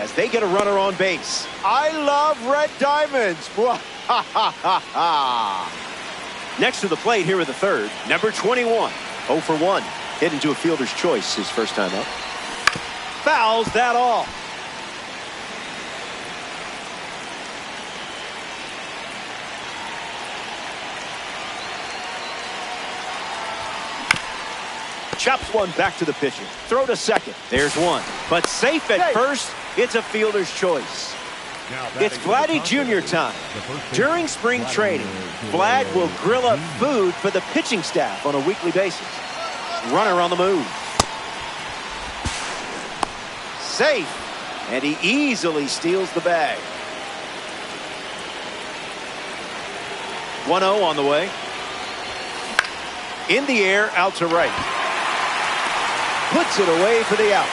as they get a runner on base. I love red diamonds. Next to the plate here in the third, number 21. 0 for 1. Hit into a fielder's choice his first time up. Fouls that off. Chops one back to the pitcher. Throw to second. There's one. But safe at first. It's a fielder's choice. It's Vladdy Jr. time. During spring training, Vlad will grill up food for the pitching staff on a weekly basis. Runner on the move. Safe. And he easily steals the bag. 1-0 on the way. In the air, out to right. Puts it away for the out.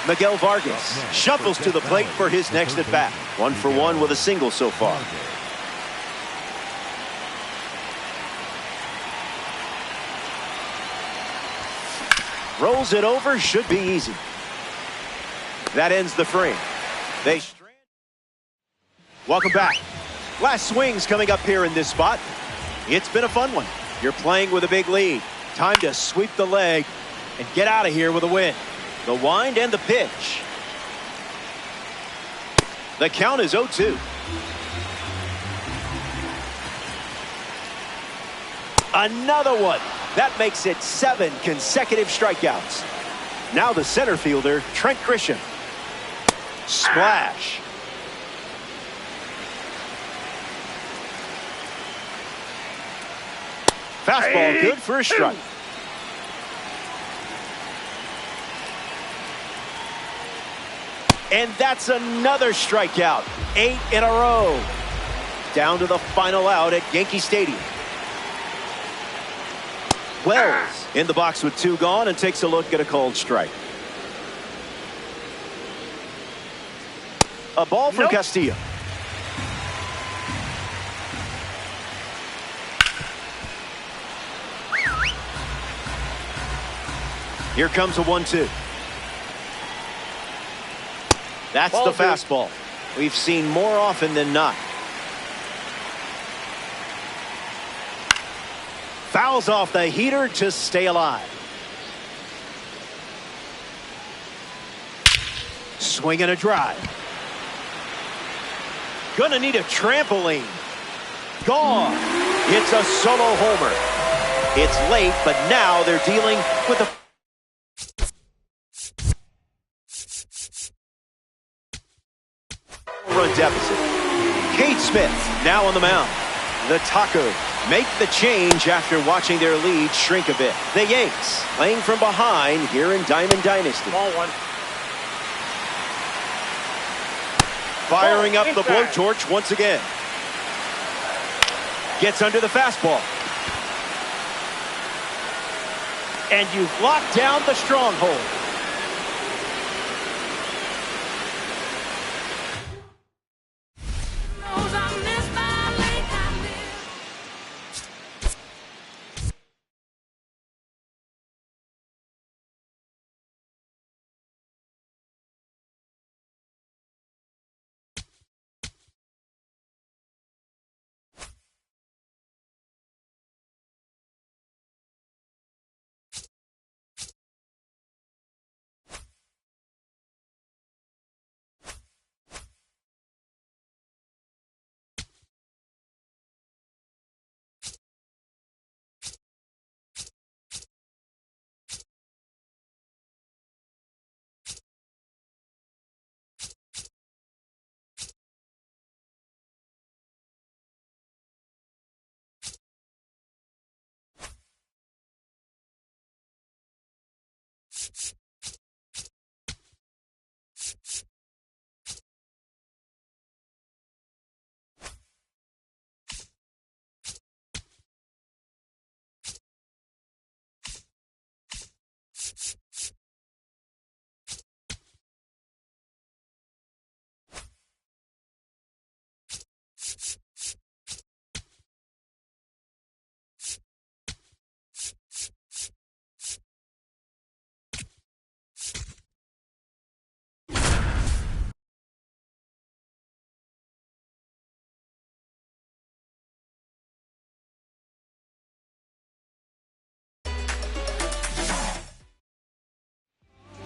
Miguel Vargas shuffles to the plate for his next at bat. 1 for 1 with a single so far. Rolls it over, should be easy. That ends the frame. Welcome back. Last swings coming up here in this spot. It's been a fun one. You're playing with a big lead. Time to sweep the leg and get out of here with a win. The wind and the pitch. The count is 0-2. Another one. That makes it 7 consecutive strikeouts. Now the center fielder, Trent Grisham. Splash. Fastball good for a strike. And that's another strikeout. 8 in a row. Down to the final out at Yankee Stadium. Wells in the box with 2 gone and takes a look at a called strike. A ball from Castillo. Here comes a 1-2. That's the fastball. We've seen more often than not. Fouls off the heater to stay alive. Swing and a drive. Gonna need a trampoline. Gone. It's a solo homer. It's late, but now they're dealing with a run deficit. Cade Smith now on the mound. The Tacos make the change after watching their lead shrink a bit. The Yanks playing from behind here in Diamond Dynasty. Ball one. Firing up the blowtorch once again. Gets under the fastball. And you've locked down the stronghold.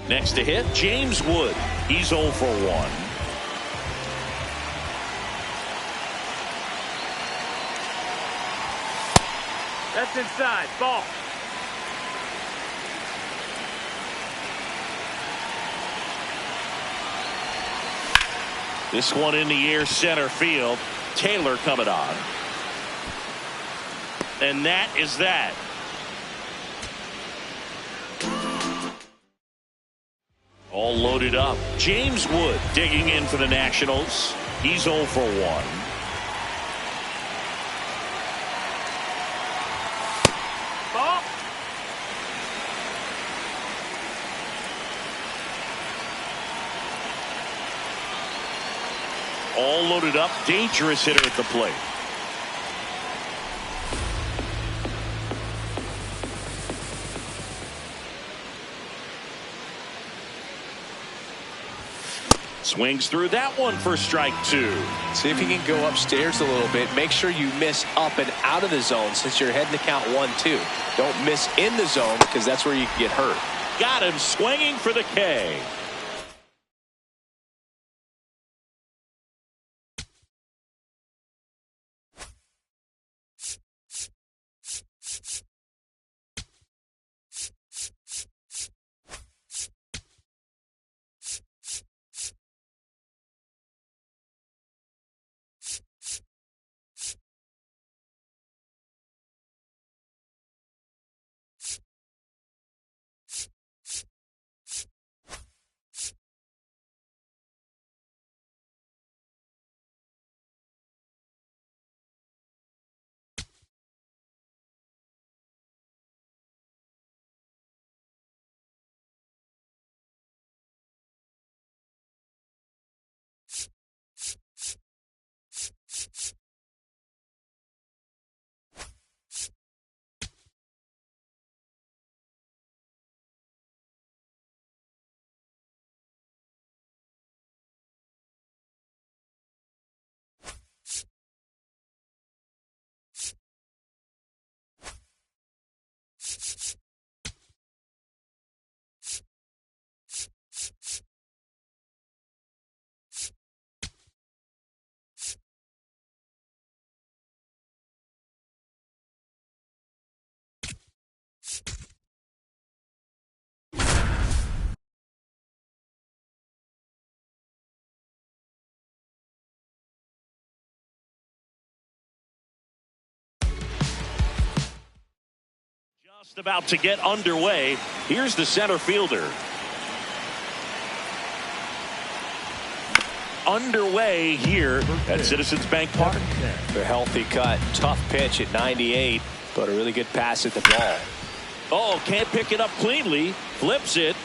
Next to hit, James Wood. He's 0 for 1. That's inside. Ball. This one in the air, center field. Taylor coming on. And that is that. All loaded up. James Wood digging in for the Nationals. He's 0 for 1. Ball. All loaded up. Dangerous hitter at the plate. Swings through that one for strike 2. See if you can go upstairs a little bit. Make sure you miss up and out of the zone since you're heading to count 1-2. Don't miss in the zone because that's where you can get hurt. Got him swinging for the K. Just about to get underway. Here's the center fielder. Underway here at Citizens Bank Park. A healthy cut. Tough pitch at 98, but a really good pass at the ball. Oh, can't pick it up cleanly. Flips it.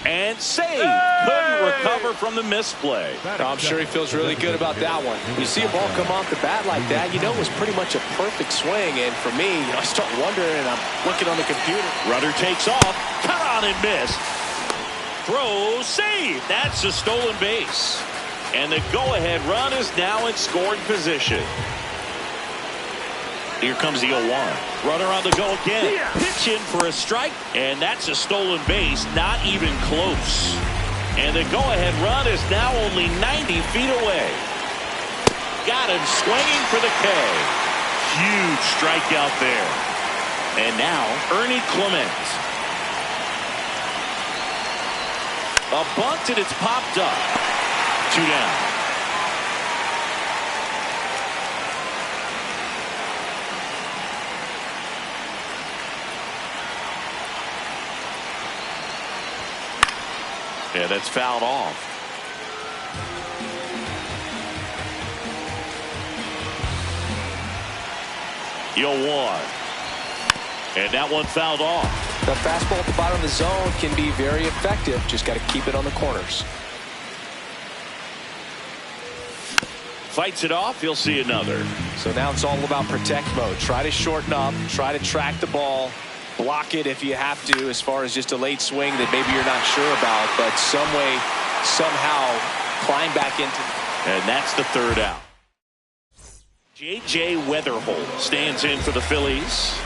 And save. Couldn't recover from the misplay. I'm sure he feels really good about that one. You see a ball come off the bat like that, you know it was pretty much a perfect swing. And for me, I start wondering, and I'm looking on the computer. Runner takes off. Cut on and missed. Throw, save. That's a stolen base. And the go-ahead run is now in scoring position. Here comes the 0-1. Runner on the go again. Pitch in for a strike. And that's a stolen base. Not even close. And the go-ahead run is now only 90 feet away. Got him swinging for the K. Huge strikeout there. And now Ernie Clement. A bunt and it's popped up. 2 down. Yeah, that's fouled off. Yo, 1. And that one fouled off. The fastball at the bottom of the zone can be very effective. Just got to keep it on the corners. Fights it off. He'll see another. So now it's all about protect mode. Try to shorten up. Try to track the ball. Block it if you have to, as far as just a late swing that maybe you're not sure about, but some way, somehow climb back into. And that's the 3rd out. J.J. Weatherholt stands in for the Phillies.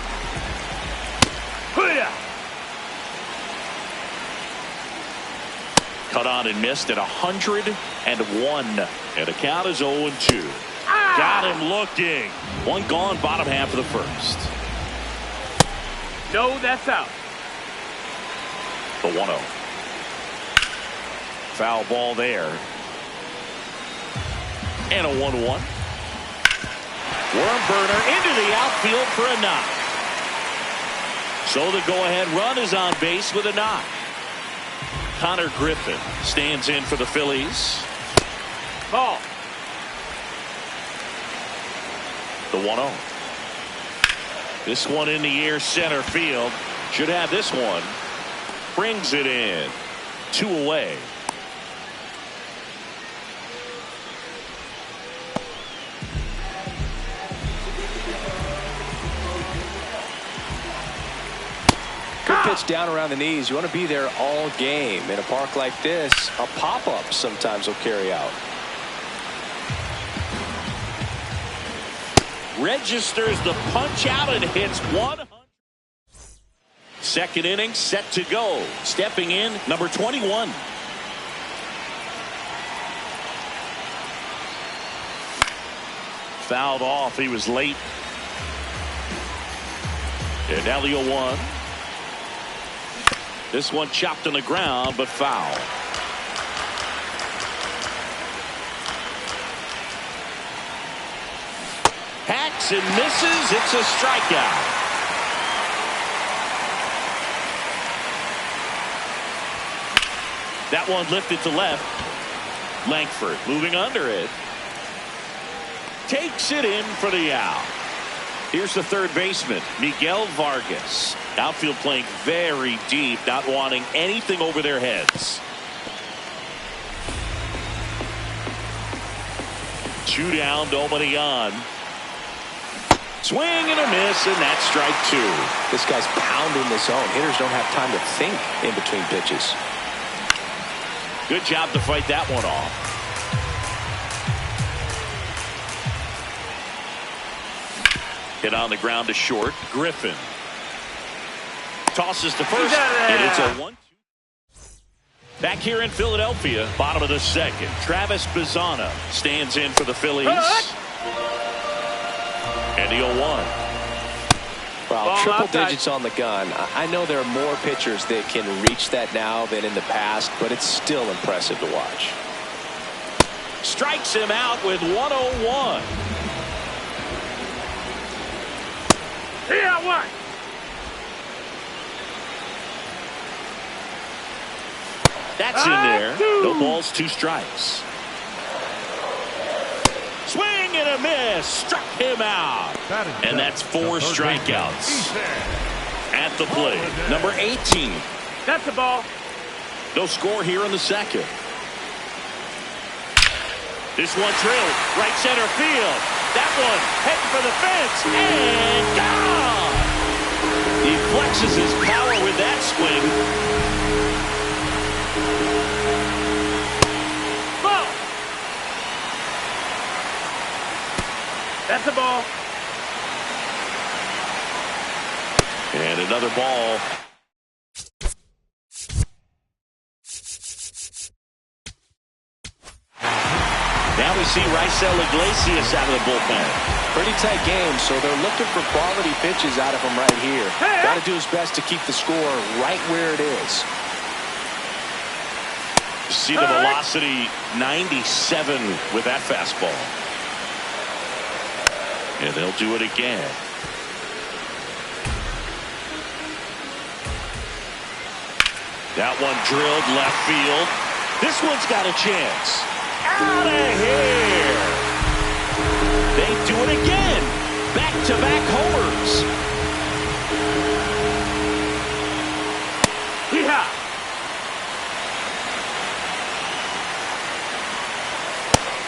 Cut on and missed at 101. And the count is 0-2. Got him looking. One gone, bottom half of the first. No, that's out. The 1-0. Foul ball there. And a 1-1. Worm burner into the outfield for a knock. So the go-ahead run is on base with a knock. Connor Griffin stands in for the Phillies. Ball. The 1-0. This one in the air center field. Should have this one. Brings it in. 2 away. Good pitch down around the knees. You want to be there all game. In a park like this, a pop-up sometimes will carry out. Registers the punch out and hits 100. Second inning set to go. Stepping in, number 21. Fouled off. He was late. And now the 0-1. This one chopped on the ground, but foul. Hacks and misses. It's a strikeout. That one lifted to left. Langford moving under it. Takes it in for the out. Here's the third baseman, Miguel Vargas. Outfield playing very deep, not wanting anything over their heads. 2 down, nobody on. Swing and a miss, and that's strike 2. This guy's pounding the zone. Hitters don't have time to think in between pitches. Good job to fight that one off. Hit on the ground to short. Griffin tosses to first, and it's a 1-2. Back here in Philadelphia, bottom of the second, Travis Bazzana stands in for the Phillies. And the 0-1. Well, triple digits on the gun. I know there are more pitchers that can reach that now than in the past, but it's still impressive to watch. Strikes him out with 101. Yeah, what? That's in there. No balls, 2 strikes. Swing and a miss. Struck him out. And that's 4 strikeouts. At the plate, number 18. That's the ball. No score here in the second. This one drilled right center field. That one heading for the fence and gone. He flexes his power with that swing. Ball. That's a ball. And another ball. Now we see Raisel Iglesias out of the bullpen. Pretty tight game, so they're looking for quality pitches out of him right here. Got to do his best to keep the score right where it is. See the velocity, 97 with that fastball. And they'll do it again. That one drilled left field. This one's got a chance. Out of here. They do it again. Back-to-back homers. Yeah.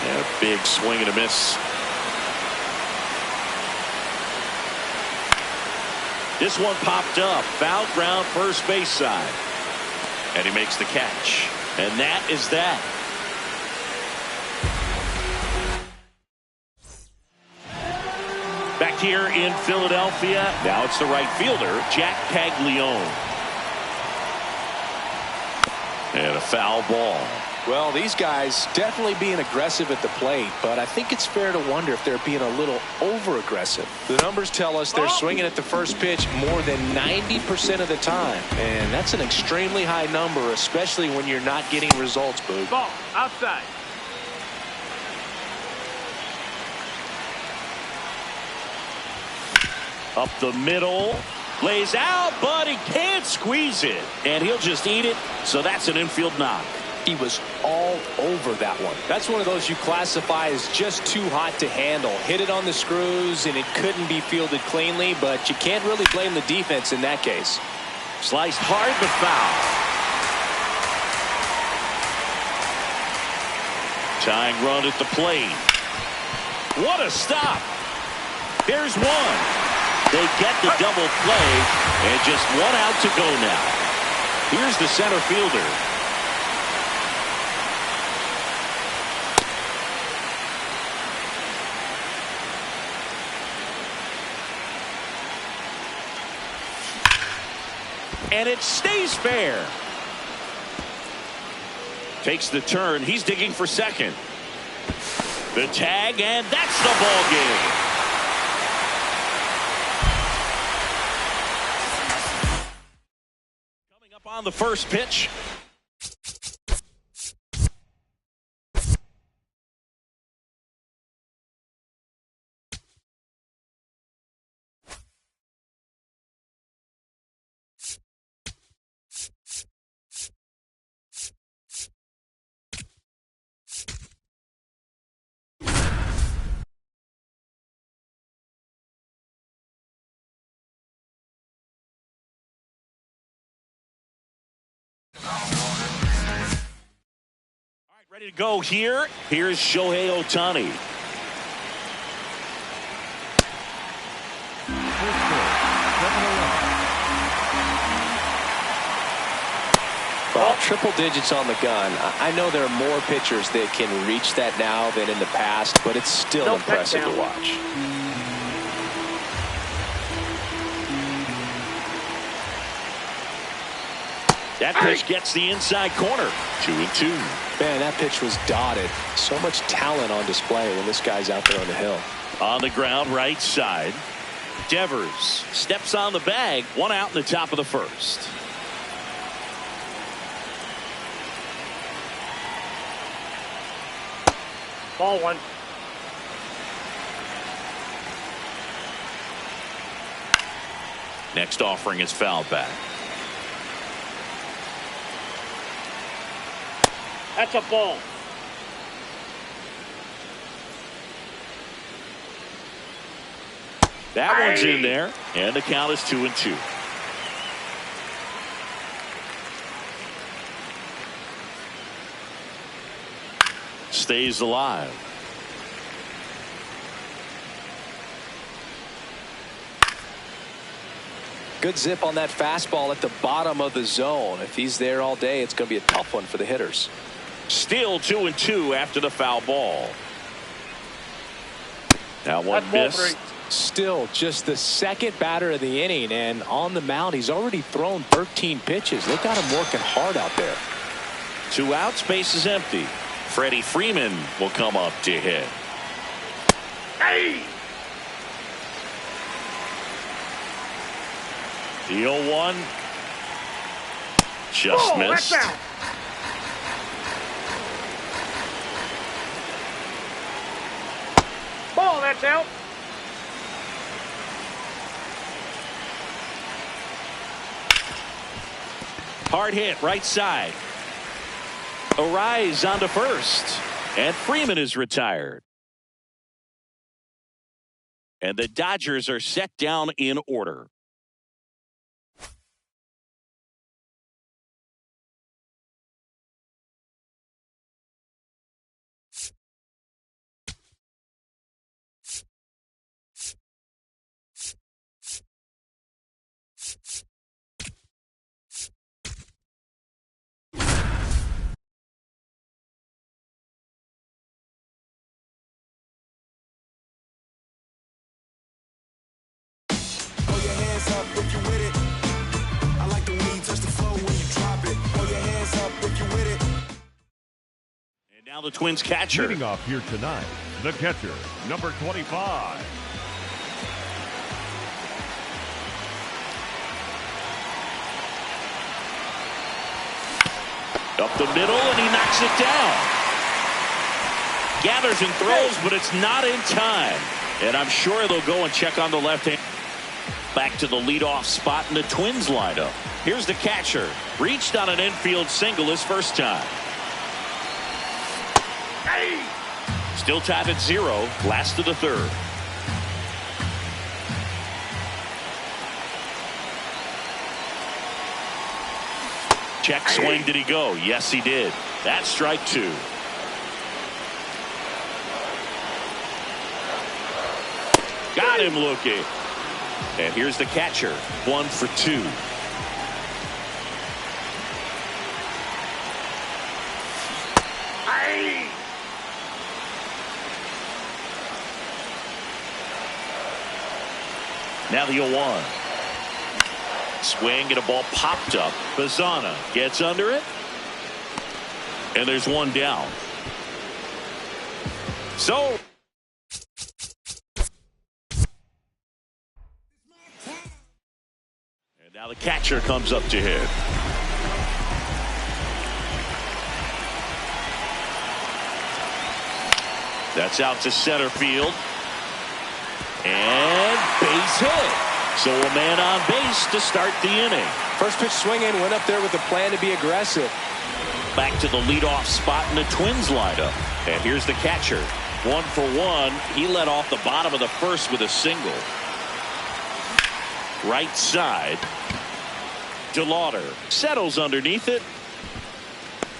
And a big swing and a miss. This one popped up. Foul ground first base side. And he makes the catch. And that is that. Back here in Philadelphia, now it's the right fielder, Jack Paglione. And a foul ball. Well, these guys definitely being aggressive at the plate, but I think it's fair to wonder if they're being a little over-aggressive. The numbers tell us they're swinging at the first pitch more than 90% of the time, and that's an extremely high number, especially when you're not getting results, Boog. Ball, outside. Up the middle. Lays out, but he can't squeeze it. And he'll just eat it, so that's an infield knock. He was all over that one. That's one of those you classify as just too hot to handle. Hit it on the screws, and it couldn't be fielded cleanly, but you can't really blame the defense in that case. Sliced hard, but foul. Tying run at the plate. What a stop. Here's one. They get the double play, and just one out to go now. Here's the center fielder. And it stays fair. Takes the turn. He's digging for second. The tag, and that's the ball game. On the first pitch. Ready to go here. Here's Shohei Ohtani. Well, triple digits on the gun. I know there are more pitchers that can reach that now than in the past, but it's still impressive to watch. That pitch gets the inside corner. 2-2. Man, that pitch was dotted. So much talent on display when this guy's out there on the hill. On the ground, right side. Devers steps on the bag. One out in the top of the first. Ball one. Next offering is foul back. That's a ball. That one's in there, and the count is 2-2. Stays alive. Good zip on that fastball at the bottom of the zone. If he's there all day, it's going to be a tough one for the hitters. Still 2-2 after the foul ball. That one missed. Still just the second batter of the inning, and on the mound he's already thrown 13 pitches. They got him working hard out there. 2 outs, base is empty. Freddie Freeman will come up to hit. Hey! The 0-1 just missed. That's out. Ball, that's out. Hard hit, right side. Arise onto first. And Freeman is retired. And the Dodgers are set down in order. If you with it, I like the way you touch the floor when you drop it. Throw your hands up if you Now the Twins catcher. Leading off here tonight, the catcher, number 25. Up the middle, and he knocks it down. Gathers and throws, but it's not in time. And I'm sure they'll go and check on the left hand. Back to the leadoff spot in the Twins lineup. Here's the catcher. Reached on an infield single his first time. Still tied at 0. Last of the third. Check swing. Did he go? Yes, he did. That's strike 2. Got him looking. And here's the catcher. 1 for 2. Now the 0-1. Swing and a ball popped up. Bazana gets under it. And there's one down. So. And now the catcher comes up to hit. That's out to center field. And base hit. So a man on base to start the inning. First pitch swinging, went up there with a plan to be aggressive. Back to the leadoff spot in the Twins lineup. And here's the catcher. 1 for 1. He led off the bottom of the first with a single. Right side. DeLauder settles underneath it.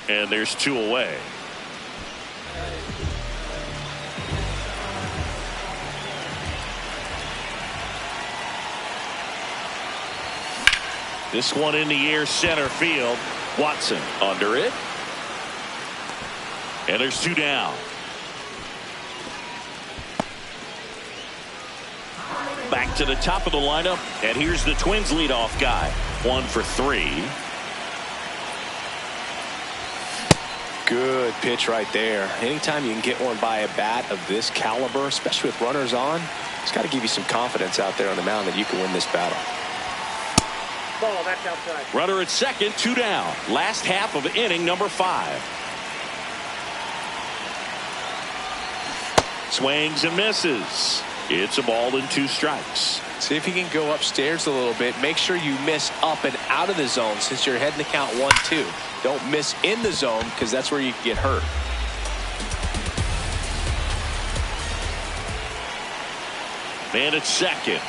And there's 2 away. This one in the air, center field. Watson under it. And there's 2 down. Back to the top of the lineup. And here's the Twins leadoff guy. 1 for 3. Good pitch right there. Anytime you can get one by a bat of this caliber, especially with runners on, it's got to give you some confidence out there on the mound that you can win this battle. Ball, that's outside. Runner at second, 2 down. Last half of inning number 5. Swings and misses. It's a ball and 2 strikes. See if you can go upstairs a little bit. Make sure you miss up and out of the zone since you're heading to count 1-2. Don't miss in the zone because that's where you can get hurt. Man at second.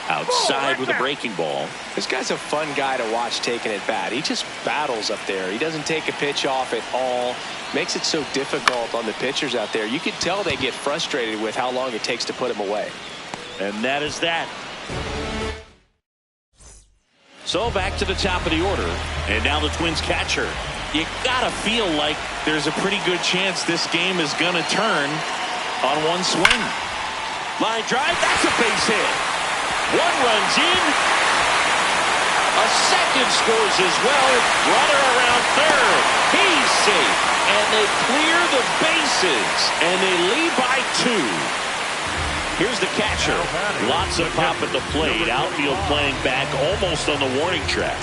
Outside with a breaking ball. This guy's a fun guy to watch taking at bat. He just battles up there. He doesn't take a pitch off at all. Makes it so difficult on the pitchers out there. You can tell they get frustrated with how long it takes to put him away. And that is that. So back to the top of the order. And now the Twins catcher. You gotta feel like there's a pretty good chance this game is gonna turn on one swing. Line drive, that's a base hit. 1 runs in. A second scores as well. Runner around third. He's safe. And they clear the bases. And they lead by 2. Here's the catcher. Lots of pop at the plate. Outfield playing back almost on the warning track.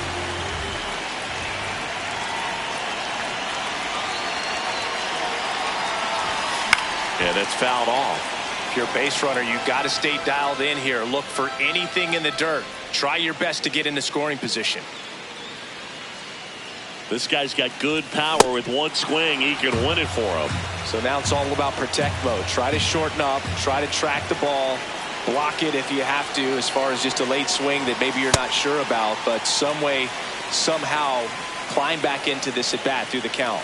And it's fouled off. If you're a base runner, you've got to stay dialed in here. Look for anything in the dirt. Try your best to get in the scoring position. This guy's got good power. With 1 swing, he can win it for him. So now it's all about protect mode. Try to shorten up. Try to track the ball. Block it if you have to, as far as just a late swing that maybe you're not sure about. But some way, somehow, climb back into this at bat through the count.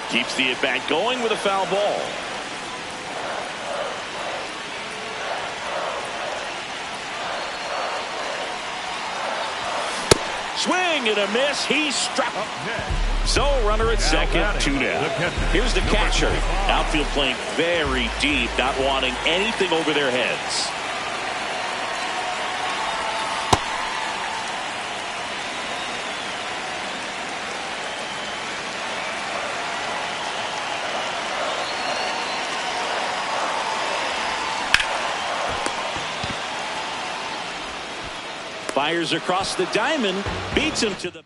Keeps the at bat going with a foul ball. Swing and a miss. He struck. So runner at second, 2 down. Here's the catcher. Outfield playing very deep, not wanting anything over their heads. Fires across the diamond, beats him to the